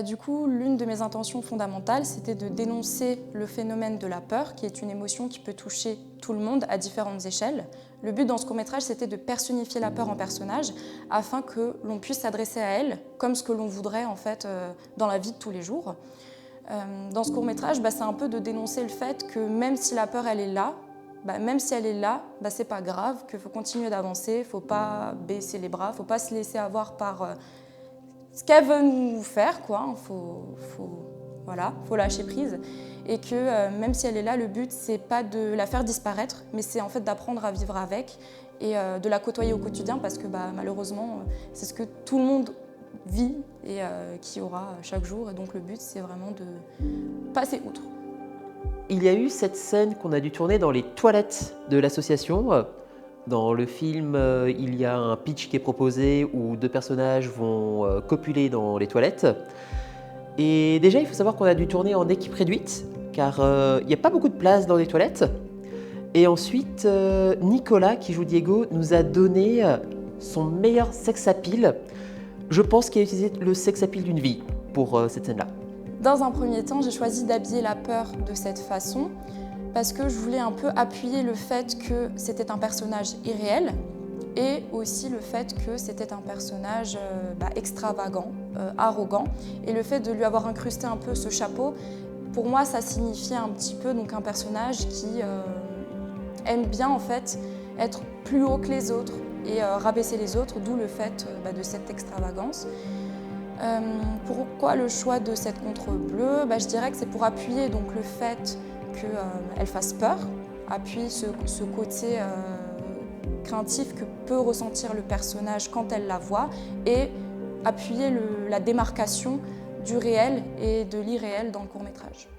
Du coup, l'une de mes intentions fondamentales, c'était de dénoncer le phénomène de la peur, qui est une émotion qui peut toucher tout le monde à différentes échelles. Le but dans ce court-métrage, c'était de personnifier la peur en personnage afin que l'on puisse s'adresser à elle comme ce que l'on voudrait en fait dans la vie de tous les jours. Dans ce court-métrage, c'est un peu de dénoncer le fait que même si la peur elle est là, c'est pas grave, qu'il faut continuer d'avancer, faut pas baisser les bras, faut pas se laisser avoir par ce qu'elle veut nous faire, quoi. Faut lâcher prise. Et que même si elle est là, le but, c'est pas de la faire disparaître, mais c'est en fait d'apprendre à vivre avec et de la côtoyer au quotidien parce que malheureusement, c'est ce que tout le monde vit et qui aura chaque jour. Et donc le but, c'est vraiment de passer outre. Il y a eu cette scène qu'on a dû tourner dans les toilettes de l'association. Dans le film, il y a un pitch qui est proposé où deux personnages vont copuler dans les toilettes. Et déjà, il faut savoir qu'on a dû tourner en équipe réduite, car il n'y a pas beaucoup de place dans les toilettes. Et ensuite, Nicolas, qui joue Diego, nous a donné son meilleur sex appeal. Je pense qu'il a utilisé le sex appeal d'une vie pour cette scène-là. Dans un premier temps, j'ai choisi d'habiller la peur de cette façon parce que je voulais un peu appuyer le fait que c'était un personnage irréel et aussi le fait que c'était un personnage extravagant, arrogant. Et le fait de lui avoir incrusté un peu ce chapeau, pour moi, ça signifiait un petit peu donc, un personnage qui aime bien en fait être plus haut que les autres et rabaisser les autres, d'où le fait de cette extravagance. Pourquoi le choix de cette contre bleue? Je dirais que c'est pour appuyer donc, le fait qu'elle fasse peur, appuie ce côté craintif que peut ressentir le personnage quand elle la voit et appuyer la démarcation du réel et de l'irréel dans le court-métrage.